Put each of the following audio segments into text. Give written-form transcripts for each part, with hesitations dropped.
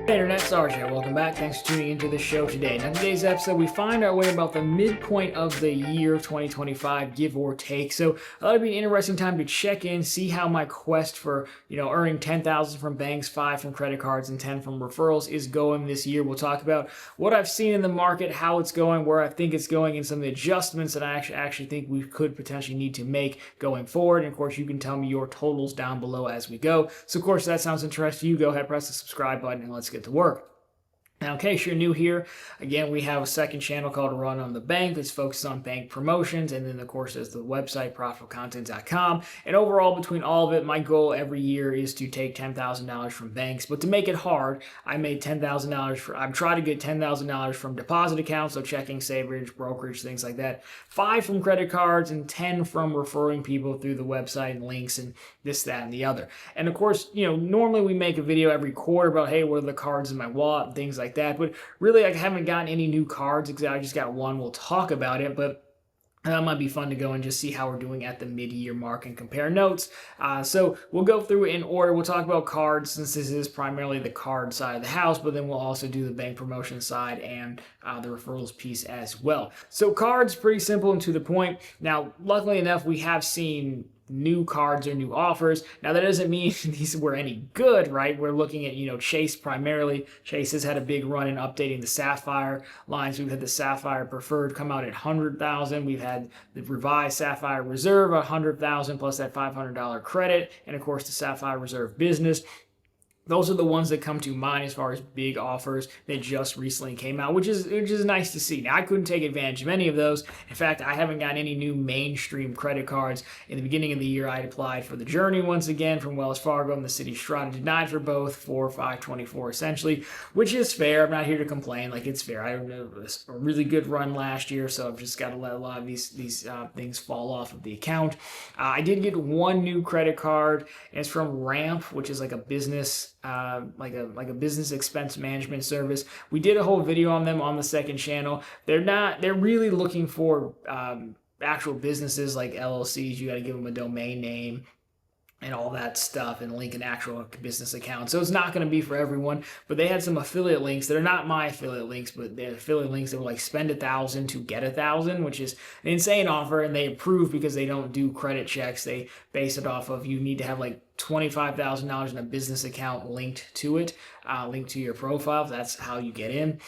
Hey Internet Stars here, welcome back. Thanks for tuning into the show today. Now, in today's episode, we find our way about the midpoint of the year 2025, give or take. So, that'll be an interesting time to check in, see how my quest for, earning 10,000 from banks, 5 from credit cards, and 10 from referrals is going this year. We'll talk about what I've seen in the market, how it's going, where I think it's going, and some of the adjustments that I actually think we could potentially need to make going forward. And of course, you can tell me your totals down below as we go. So, of course, if that sounds interesting to you, go ahead, press the subscribe button, and let's get to work. Now, in case you're new here, again, we have a second channel called Run on the Bank that's focused on bank promotions, and then, of course, there's the website, profitfulcontent.com. And overall, between all of it, my goal every year is to take $10,000 from banks. But to make it hard, I made $10,000. I'm trying to get $10,000 from deposit accounts, so checking, savings, brokerage, things like that. 5 from credit cards, and 10 from referring people through the website and links and this, that, and the other. And of course, normally we make a video every quarter about, hey, what are the cards in my wallet and things like that. But really, I haven't gotten any new cards because I just got one. We'll talk about it, but that might be fun to go and just see how we're doing at the mid-year mark and compare notes. So we'll go through it in order. We'll talk about cards since this is primarily the card side of the house, but then we'll also do the bank promotion side and the referrals piece as well. So cards, pretty simple and to the point. Now, luckily enough, we have seen new cards or new offers. Now, that doesn't mean these were any good, right? We're looking at, Chase primarily. Chase has had a big run in updating the Sapphire lines. We've had the Sapphire Preferred come out at $100,000. We've had the revised Sapphire Reserve, $100,000 plus that $500 credit. And of course, the Sapphire Reserve Business. Those are the ones that come to mind as far as big offers that just recently came out, which is nice to see. Now, I couldn't take advantage of any of those. In fact, I haven't gotten any new mainstream credit cards. In the beginning of the year, I applied for the Journey once again from Wells Fargo and the Citi Strata. Denied for both, 4, 5, 24 essentially, which is fair. I'm not here to complain. It's fair. I don't know, it was a really good run last year, so I've just got to let a lot of these things fall off of the account. I did get one new credit card, and it's from Ramp, which is like a business like a business expense management service. We did a whole video on them on the second channel. They're really looking for actual businesses like LLCs. You got to give them a domain name and all that stuff and link an actual business account. So it's not going to be for everyone, but they had some affiliate links that are not my affiliate links, but they're affiliate links that were like spend 1,000 to get 1,000, which is an insane offer, and they approve because they don't do credit checks. They base it off of you need to have like $25,000 in a business account linked to it, linked to your profile. That's how you get in.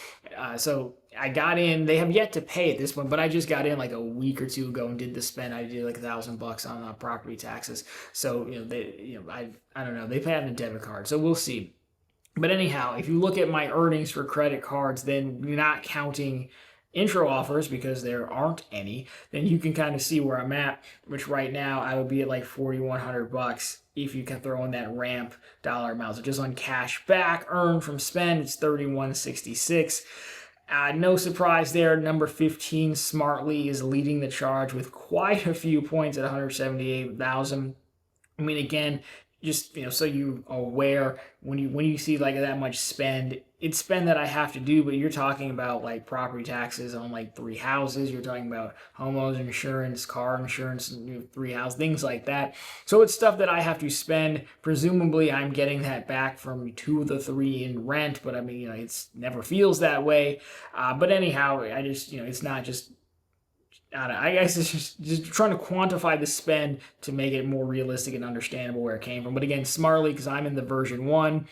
So I got in. They have yet to pay at this point, but I just got in like a week or two ago and did the spend. I did like $1,000 on property taxes. So I don't know. They pay on a debit card, so we'll see. But anyhow, if you look at my earnings for credit cards, then you're not counting intro offers because there aren't any, then you can kind of see where I'm at, which right now I would be at like $4,100 if you can throw in that Ramp dollar amount. So just on cash back earned from spend, it's $3,166. No surprise there. Number 15, Smartly, is leading the charge with quite a few points at $178,000. I mean, again, just so you are aware, when you see like that much spend, it's spend that I have to do, but you're talking about like property taxes on like 3 houses. You're talking about homeowners insurance, car insurance, 3 houses, things like that. So it's stuff that I have to spend. Presumably, I'm getting that back from 2 of the 3 in rent, but I mean, it's never feels that way. But anyhow, I just, it's not just. I guess it's just trying to quantify the spend to make it more realistic and understandable where it came from. But again, Smartly, because I'm in the version 1,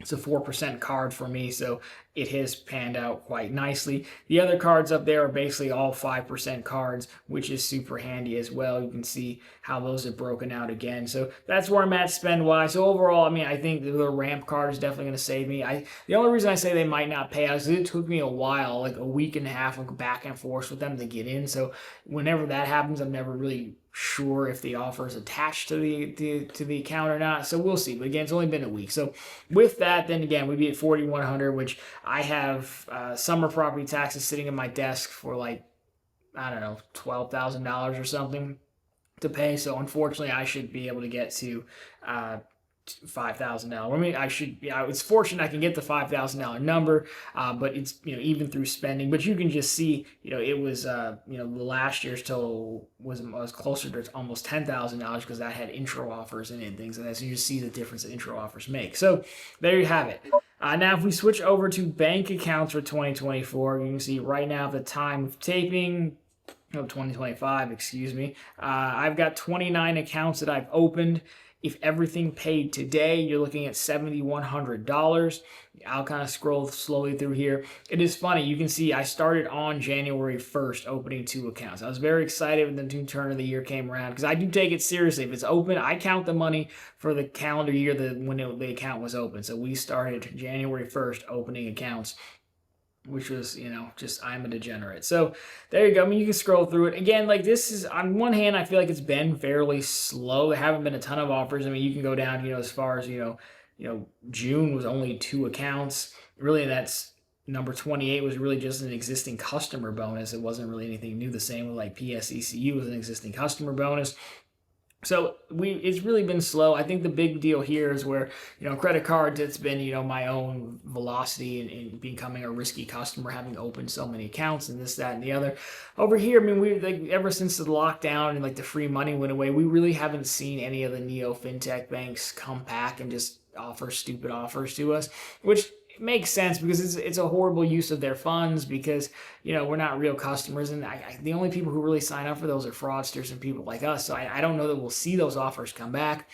it's a 4% card for me, so it has panned out quite nicely. The other cards up there are basically all 5% cards, which is super handy as well. You can see how those are broken out again. So that's where I'm at spend-wise. So overall, I mean, I think the Ramp card is definitely going to save me. The only reason I say they might not pay out is it took me a while, like a week and a half of back and forth with them to get in. So whenever that happens, I'm never really sure if the offer is attached to the account or not. So we'll see. But again, it's only been a week. So with that, then again, we'd be at $4,100, which I have summer property taxes sitting in my desk for like, I don't know, $12,000 or something to pay. So unfortunately, I should be able to get to $5,000. I mean, it's fortunate I can get the $5,000 number, but it's, even through spending, but you can just see, it was, the last year's total was closer to almost $10,000 because that had intro offers in it and things like that. So you just see the difference that intro offers make. So there you have it. Now, if we switch over to bank accounts for 2024, you can see right now at the time of taping, 2025, excuse me, I've got 29 accounts that I've opened. If everything paid today, you're looking at $7,100. I'll kind of scroll slowly through here. It is funny. You can see I started on January 1st opening 2 accounts. I was very excited when the new turn of the year came around because I do take it seriously. If it's open, I count the money for the calendar year when the account was open. So we started January 1st opening accounts, which was, just I'm a degenerate. So there you go. I mean, you can scroll through it. Again, like this is, on one hand, I feel like it's been fairly slow. There haven't been a ton of offers. I mean, you can go down, as far as, June was only 2 accounts. Really, that's number 28 was really just an existing customer bonus. It wasn't really anything new. The same with like PSECU was an existing customer bonus. So it's really been slow. I think the big deal here is where, credit cards, it's been, my own velocity in becoming a risky customer, having opened so many accounts and this, that, and the other. Over here, I mean, we like ever since the lockdown and like the free money went away, we really haven't seen any of the neo fintech banks come back and just offer stupid offers to us, which makes sense because it's a horrible use of their funds because, we're not real customers. And the only people who really sign up for those are fraudsters and people like us. So I don't know that we'll see those offers come back.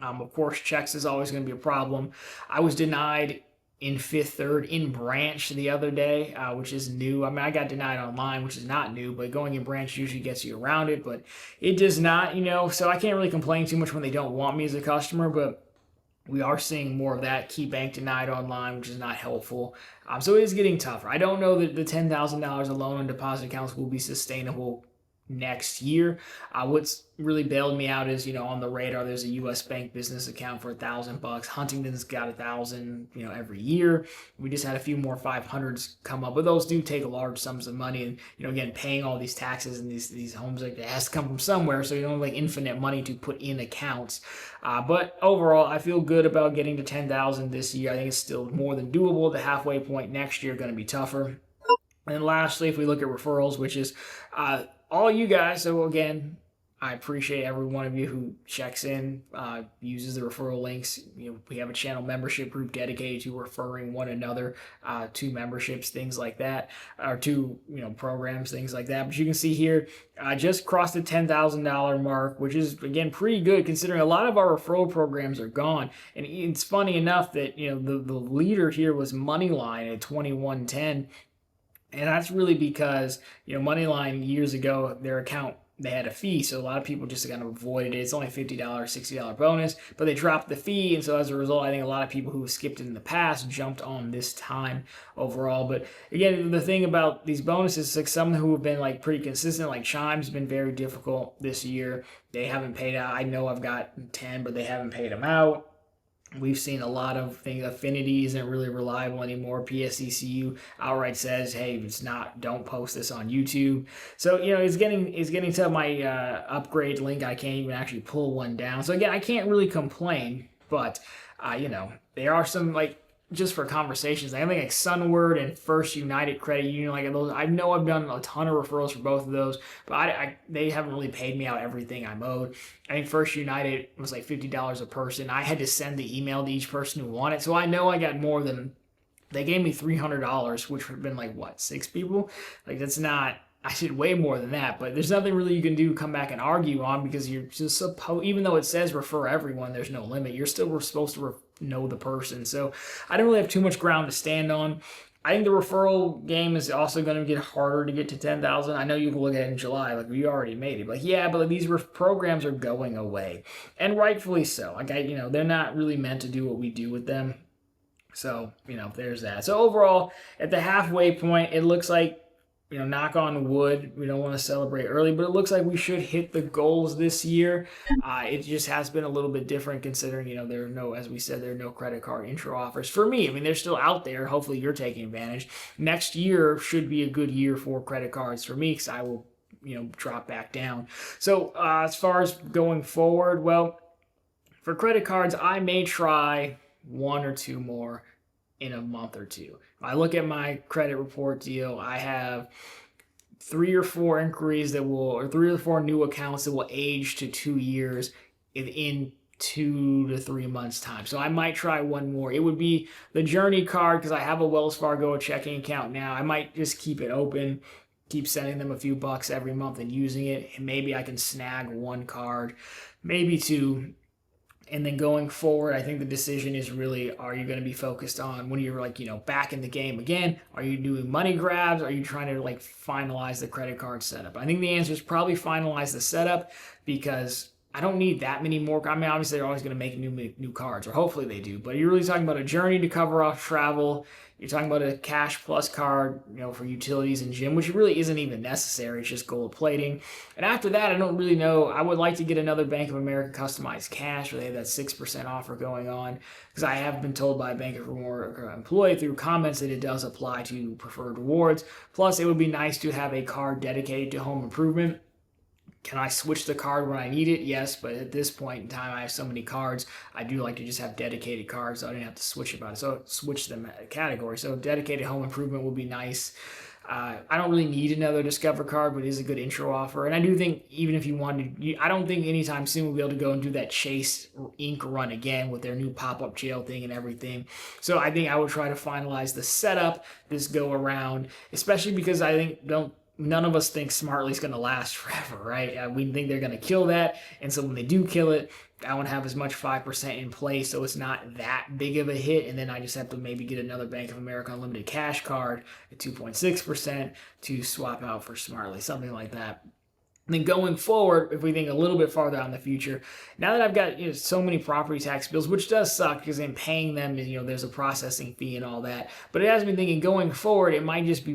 Of course, checks is always going to be a problem. I was denied in Fifth Third in branch the other day, which is new. I mean, I got denied online, which is not new, but going in branch usually gets you around it, but it does not, so I can't really complain too much when they don't want me as a customer, but we are seeing more of that. Key bank denied online, which is not helpful. So it is getting tougher. I don't know that the $10,000 alone on deposit accounts will be sustainable next year. What's really bailed me out is, on the radar, there's a U.S. Bank business account for $1,000. Huntington's got $1,000, every year. We just had a few more 500s come up, but those do take large sums of money. And, again, paying all these taxes and these homes, like, it has to come from somewhere. So you don't have like infinite money to put in accounts. But overall, I feel good about getting to 10,000 this year. I think it's still more than doable. The halfway point next year going to be tougher. And lastly, if we look at referrals, which is all you guys. So again, I appreciate every one of you who checks in, uses the referral links. We have a channel membership group dedicated to referring one another to memberships, things like that, or to programs, things like that. But you can see here, just crossed the $10,000 mark, which is again pretty good considering a lot of our referral programs are gone. And it's funny enough that the leader here was Moneyline at 2110. And that's really because, Moneyline years ago, their account, they had a fee. So a lot of people just kind of avoided it. It's only $50, $60 bonus, but they dropped the fee. And so as a result, I think a lot of people who skipped it in the past jumped on this time overall. But again, the thing about these bonuses, like some who have been like pretty consistent, like Chime's been very difficult this year. They haven't paid out. I know I've got 10, but they haven't paid them out. We've seen a lot of things. Affinity isn't really reliable anymore. PSECU outright says, "Hey, it's not. Don't post this on YouTube." So it's getting to my upgrade link. I can't even actually pull one down. So again, I can't really complain. But there are some just for conversations. I think like Sunward and First United Credit Union, like those. I know I've done a ton of referrals for both of those, but they haven't really paid me out everything I'm owed. I think First United was like $50 a person. I had to send the email to each person who wanted, so I know I got more than. They gave me $300, which would have been like what, 6 people? Like that's not. I did way more than that, but there's nothing really you can do come back and argue on because you're just supposed, even though it says refer everyone, there's no limit. You're still supposed to know the person. So I don't really have too much ground to stand on. I think the referral game is also going to get harder to get to 10,000. I know you can look at it in July, like we already made it. Like, yeah, but like, these programs are going away, and rightfully so. Like they're not really meant to do what we do with them. So there's that. So overall, at the halfway point, it looks like, knock on wood, we don't want to celebrate early, but it looks like we should hit the goals this year. It just has been a little bit different considering, there are no, as we said, there are no credit card intro offers. For me, I mean, they're still out there. Hopefully you're taking advantage. Next year should be a good year for credit cards for me because I will, drop back down. So as far as going forward, well, for credit cards, I may try 1 or 2 more in a month or two. If I look at my credit report deal, I have 3 or 4 inquiries or 3 or 4 new accounts that will age to 2 years in 2 to 3 months time. So I might try one more. It would be the Journey card because I have a Wells Fargo checking account now. I might just keep it open, keep sending them a few bucks every month and using it. And maybe I can snag one card, maybe two. And then going forward, I think the decision is really, are you going to be focused on when you're like, back in the game again? Are you doing money grabs? Are you trying to like finalize the credit card setup? I think the answer is probably finalize the setup because I don't need that many more. I mean, obviously they're always going to make new cards, or hopefully they do. But you're really talking about a Journey to cover off travel. You're talking about a Cash Plus card, for utilities and gym, which really isn't even necessary. It's just gold plating. And after that, I don't really know. I would like to get another Bank of America customized cash, where they have that 6% offer going on, because I have been told by a Bank of America employee through comments that it does apply to preferred rewards. Plus, it would be nice to have a card dedicated to home improvement. Can I switch the card when I need it? Yes, but at this point in time, I have so many cards. I do like to just have dedicated cards, so I didn't have to switch about it. So switch them category. So dedicated home improvement would be nice. I don't really need another Discover card, but it is a good intro offer. And I do think even if you wanted, I don't think anytime soon we'll be able to go and do that Chase Inc. run again with their new pop-up jail thing and everything. So I think I would try to finalize the setup this go around, especially because I think none of us think Smartly's going to last forever, right? We think they're going to kill that. And so when they do kill it, I won't have as much 5% in place, so it's not that big of a hit. And then I just have to maybe get another Bank of America Unlimited Cash card at 2.6% to swap out for Smartly, something like that. And then going forward, if we think a little bit farther out in the future, now that I've got so many property tax bills, which does suck because in paying them, there's a processing fee and all that. But it has me thinking going forward, I might just be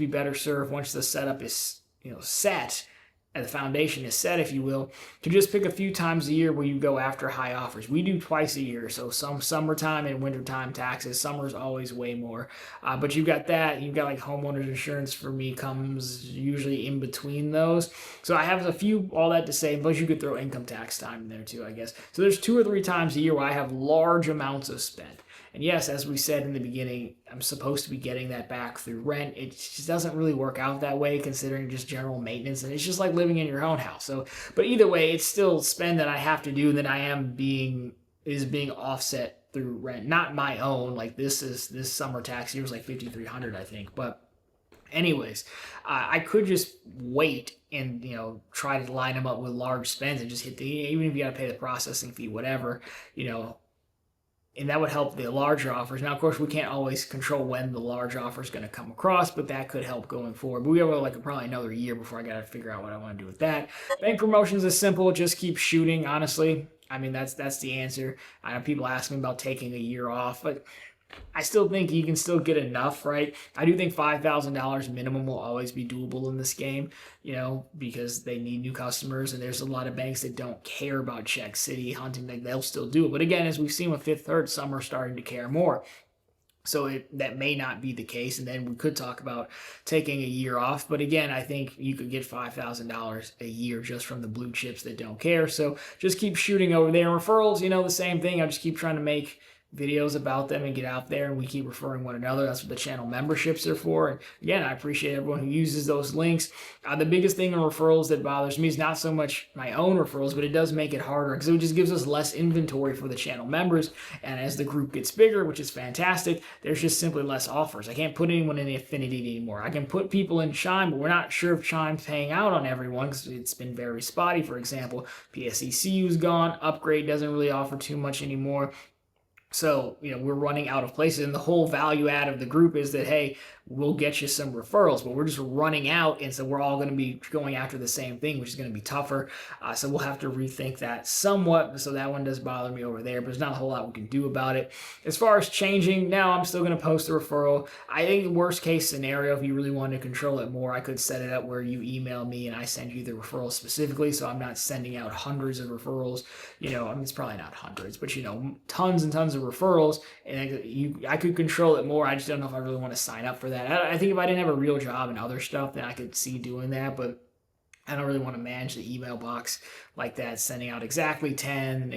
better served once the setup is set, and the foundation is set, if you will, to just pick a few times a year where you go after high offers. We do twice a year, so some summertime and wintertime taxes. Summer's always way more. But you've got that. You've got like homeowners insurance for me comes usually in between those. So I have a few, all that to say, plus you could throw income tax time in there too, I guess. So there's 2 or 3 times a year where I have large amounts of spend. And yes, as we said in the beginning, I'm supposed to be getting that back through rent. It just doesn't really work out that way considering just general maintenance. And it's just like living in your own house. So, but either way, it's still spend that I have to do, and then I am being offset through rent. Not my own. Like this summer tax year was like $5,300, I think. But anyways, I could just wait and try to line them up with large spends and just hit even if you got to pay the processing fee, whatever, and that would help the larger offers. Now, of course, we can't always control when the large offer is going to come across, but that could help going forward. But we have probably another year before I got to figure out what I want to do with that. Bank promotions is simple. Just keep shooting, honestly. I mean, that's the answer. I know people ask me about taking a year off, but I still think you can still get enough, right? I do think $5,000 minimum will always be doable in this game, because they need new customers, and there's a lot of banks that don't care about Check City, Hunting, they'll still do it. But again, as we've seen with Fifth Third, some are starting to care more. So that may not be the case, and then we could talk about taking a year off. But again, I think you could get $5,000 a year just from the blue chips that don't care. So just keep shooting over there. Referrals, the same thing. I just keep trying to make videos about them and get out there, and we keep referring one another. That's what the channel memberships are for. And again, I appreciate everyone who uses those links. The biggest thing in referrals that bothers me is not so much my own referrals, but it does make it harder because it just gives us less inventory for the channel members. And as the group gets bigger, which is fantastic, there's just simply less offers. I can't put anyone in Affinity anymore. I can put people in Chime, but we're not sure if Chime's paying out on everyone because it's been very spotty. For example, PSECU's gone. Upgrade doesn't really offer too much anymore. So, we're running out of places, and the whole value add of the group is that, hey, we'll get you some referrals, but we're just running out, and so we're all going to be going after the same thing, which is going to be tougher. So we'll have to rethink that somewhat. So that one does bother me over there, but there's not a whole lot we can do about it. As far as changing, now I'm still going to post a referral. I think the worst case scenario, if you really want to control it more, I could set it up where you email me and I send you the referral specifically, so I'm not sending out hundreds of referrals. It's probably not hundreds, but tons and tons of referrals, and I could control it more. I just don't know if I really want to sign up for that. I think if I didn't have a real job and other stuff, then I could see doing that, but I don't really want to manage the email box like that, sending out exactly 10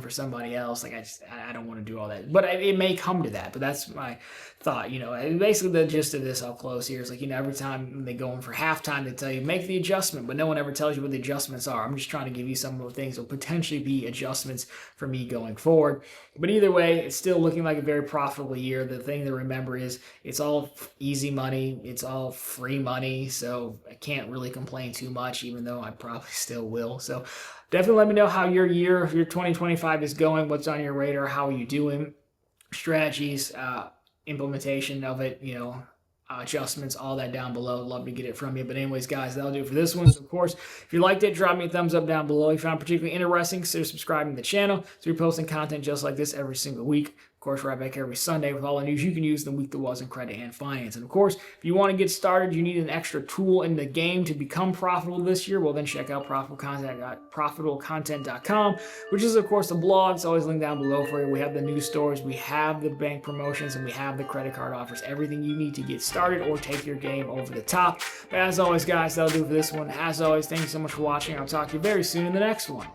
for somebody else. Like I don't want to do all that, but it may come to that. But that's my thought. Basically the gist of this, I'll close here, is like, every time they go in for halftime, they tell you make the adjustment, but no one ever tells you what the adjustments are. I'm just trying to give you some of the things that will potentially be adjustments for me going forward. But either way, it's still looking like a very profitable year. The thing to remember is it's all easy money. It's all free money. So I can't really complain too much, even though I probably still will. So definitely let me know how your 2025 is going. What's on your radar? How are you doing? Strategies, implementation of it, adjustments, all that down below. Love to get it from you. But anyways, guys, that'll do it for this one. So of course, if you liked it, drop me a thumbs up down below. If you found it particularly interesting, consider subscribing to the channel. So we're posting content just like this every single week. Of course, we're right back every Sunday with all the news you can use in the week that was in credit and finance. And of course, if you want to get started, you need an extra tool in the game to become profitable this year, well, then check out profitablecontent.com, which is, of course, the blog. It's always linked down below for you. We have the news stories, we have the bank promotions, and we have the credit card offers. Everything you need to get started or take your game over the top. But as always, guys, that'll do it for this one. As always, thank you so much for watching. I'll talk to you very soon in the next one.